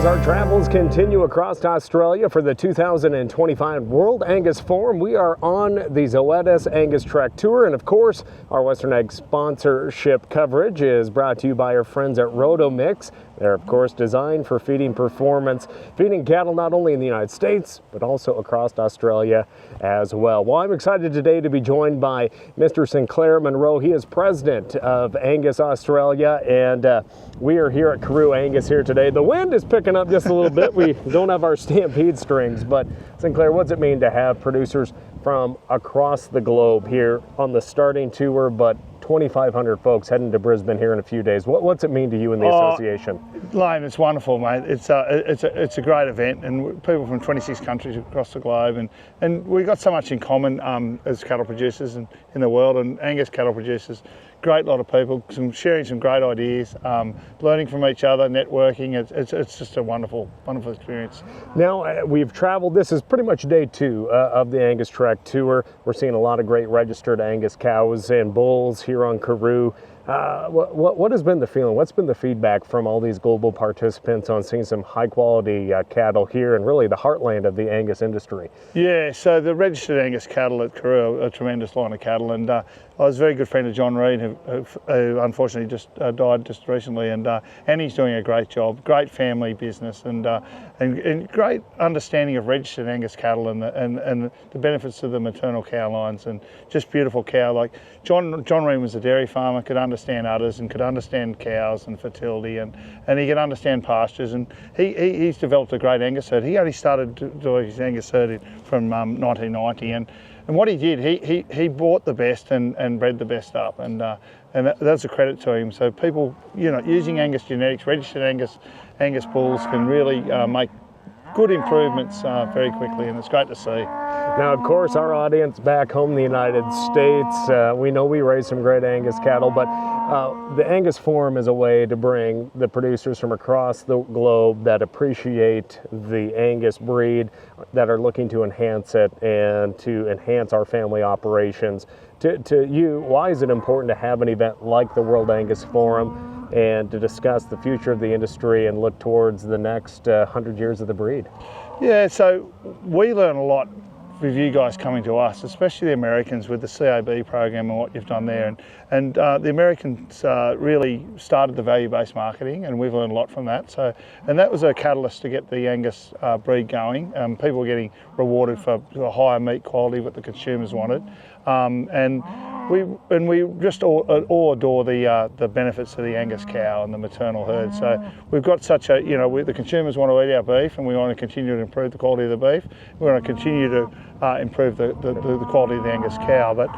As our travels continue across Australia for the 2025 World Angus Forum, we are on the Zoetis AngusTREK Tour, and of course, our Western Ag sponsorship coverage is brought to you by our friends at RotoMix. They're, of course, designed for feeding performance, feeding cattle not only in the United States, but also across Australia as well. Well, I'm excited today to be joined by Mr. Sinclair Monroe. He is president of Angus Australia, and we are here at Karoo Angus here today. The wind is picking up just a little bit. We don't have our stampede strings, but Sinclair, what's it mean to have producers from across the globe here on the starting tour, but 2,500 folks heading to Brisbane here in a few days? What's it mean to you in the association? Lane, it's wonderful, mate. It's a great event, and people from 26 countries across the globe, and we've got so much in common as cattle producers in the world, and Angus cattle producers. Great lot of people, sharing some great ideas, learning from each other, networking. It's just a wonderful experience. Now, we've traveled, this is pretty much day two of the AngusTREK Tour. We're seeing a lot of great registered Angus cows and bulls here on Karoo. What has been the feeling? What's been the feedback from all these global participants on seeing some high quality cattle here and really the heartland of the Angus industry? Yeah, so the registered Angus cattle at Karoo are a tremendous line of cattle, and I was a very good friend of John Reid, who unfortunately just died just recently, and he's doing a great job, great family business, and great understanding of registered Angus cattle and the benefits of the maternal cow lines, and just beautiful cow. Like John Reid was a dairy farmer, could understand udders and could understand cows and fertility, and he could understand pastures, and he's developed a great Angus herd. He only started doing his Angus herd from 1990, and what he did, he bought the best and bred the best up, and that's a credit to him. So people, using Angus genetics, registered Angus bulls can really make good improvements very quickly, and it's great to see. Now, of course, our audience back home in the United States, we know we raise some great Angus cattle, but the Angus Forum is a way to bring the producers from across the globe that appreciate the Angus breed, that are looking to enhance it and to enhance our family operations. To you, why is it important to have an event like the World Angus Forum and to discuss the future of the industry and look towards the next 100 years of the breed? Yeah, so we learn a lot with you guys coming to us, especially the Americans with the CAB program and what you've done there. And the Americans really started the value-based marketing, and we've learned a lot from that. And that was a catalyst to get the Angus breed going. People were getting rewarded for a higher meat quality, what the consumers wanted. And we just all adore the benefits of the Angus cow and the maternal herd. So we've got such a, the consumers want to eat our beef, and we want to continue to improve the quality of the beef. We want to continue to improve the quality of the Angus cow. But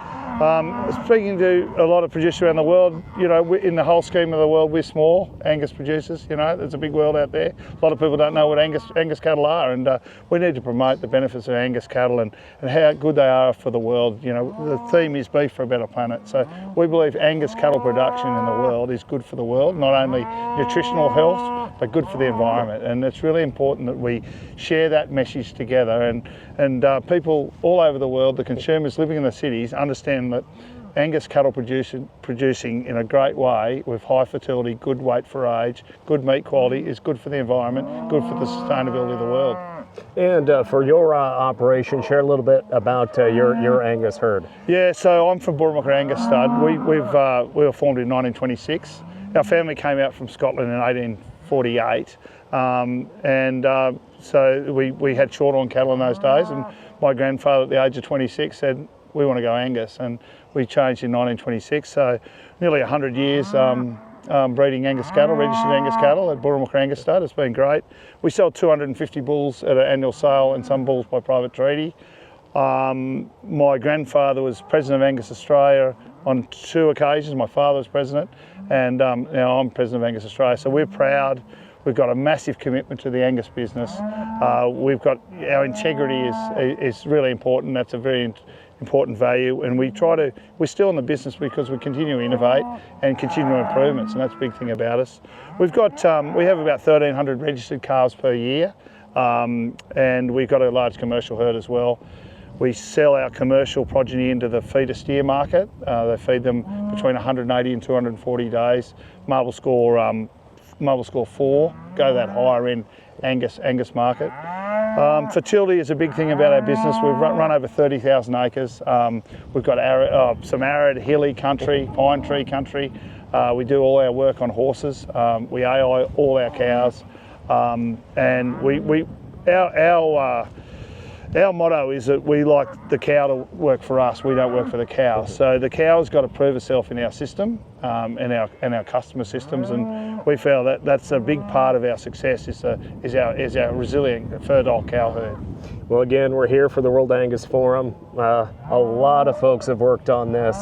speaking to a lot of producers around the world, in the whole scheme of the world, we're small Angus producers. There's a big world out there. A lot of people don't know what Angus cattle are, and we need to promote the benefits of Angus cattle and how good they are for the world. The theme is beef for a better planet. So we believe Angus cattle production in the world is good for the world, not only nutritional health, but good for the environment. And it's really important that we share that message together, and people all over the world, the consumers living in the cities, understand that Angus cattle producing in a great way with high fertility, good weight for age, good meat quality is good for the environment, good for the sustainability of the world. And for your operation, share a little bit about your Angus herd. Yeah, so I'm from Bournemouth Angus stud. We were formed in 1926. Our family came out from Scotland in 1848, so we had shorthorn cattle in those days, and my grandfather at the age of 26 said, we want to go Angus, and we changed in 1926, so nearly 100 years breeding Angus cattle, registered Angus cattle at Bournemouth Angus stud. It's been great. We sell 250 bulls at an annual sale, and some bulls by private treaty. My grandfather was president of Angus Australia on 2 occasions. My father was president, and now I'm president of Angus Australia. So we're proud. We've got a massive commitment to the Angus business. We've got our integrity is really important. That's a very important value, and we're still in the business because we continue to innovate and continue improvements, and that's a big thing about us. We have about 1,300 registered calves per year, and we've got a large commercial herd as well. We sell our commercial progeny into the feeder steer market. They feed them between 180 and 240 days. Marble score mobile score 4, go that higher end Angus market. Fertility is a big thing about our business. We've run over 30,000 acres. We've got some arid, hilly country, pine tree country. We do all our work on horses. We AI all our cows, and our motto is that we like the cow to work for us. We don't work for the cow. So the cow's got to prove itself in our system, and our customer systems, and we feel that that's a big part of our success is our resilient, fertile cow herd. Well, again, we're here for the World Angus Forum. A lot of folks have worked on this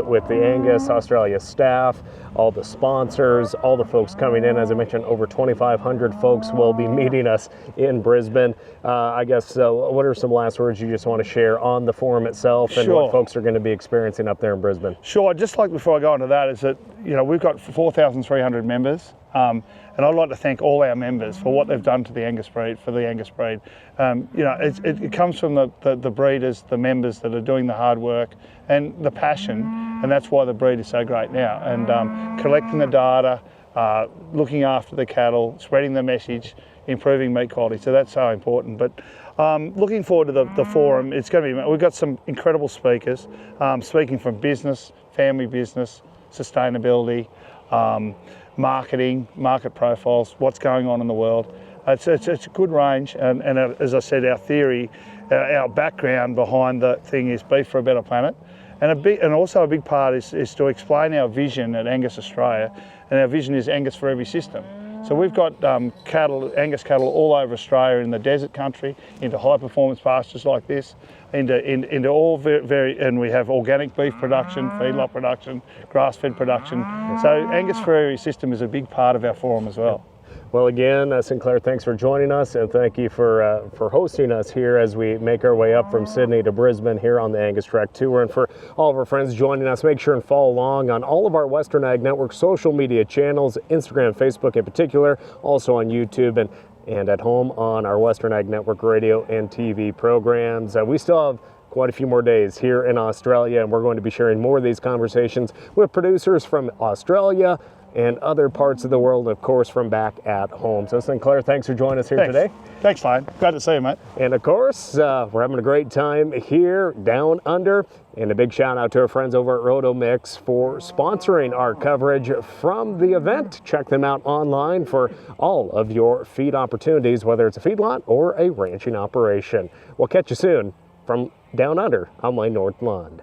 with the Angus Australia staff, all the sponsors, all the folks coming in. As I mentioned, over 2,500 folks will be meeting us in Brisbane. I guess, what are some last words you just want to share on the forum itself and Sure. what folks are going to be experiencing up there in Brisbane? Sure. Just like before I go into that, is that we've got 4,300 members. And I'd like to thank all our members for what they've done to the Angus breed, for the Angus breed. It comes from the breeders, the members that are doing the hard work and the passion, and that's why the breed is so great now. And collecting the data, looking after the cattle, spreading the message, improving meat quality. So that's so important. But looking forward to the forum, it's going to be, we've got some incredible speakers, speaking from business, family business, sustainability, marketing, market profiles, what's going on in the world. It's a good range, and as I said, our theory, our background behind the thing is beef for a better planet, and also a big part is to explain our vision at Angus Australia, and our vision is Angus for every system. So we've got Angus cattle all over Australia, in the desert country, into high performance pastures like this, into all and we have organic beef production, feedlot production, grass-fed production. So Angus for every system is a big part of our forum as well. Well, again, Sinclair, thanks for joining us, and thank you for hosting us here as we make our way up from Sydney to Brisbane here on the AngusTREK Tour. And for all of our friends joining us, make sure and follow along on all of our Western Ag Network social media channels, Instagram, Facebook in particular, also on YouTube and at home on our Western Ag Network radio and TV programs. We still have quite a few more days here in Australia, and we're going to be sharing more of these conversations with producers from Australia and other parts of the world, of course, from back at home. So Sinclair, thanks for joining us here today. Thanks, Lane. Glad to see you, mate. And of course, we're having a great time here down under. And a big shout out to our friends over at Roto Mix for sponsoring our coverage from the event. Check them out online for all of your feed opportunities, whether it's a feedlot or a ranching operation. We'll catch you soon from down under. I'm Nordlund.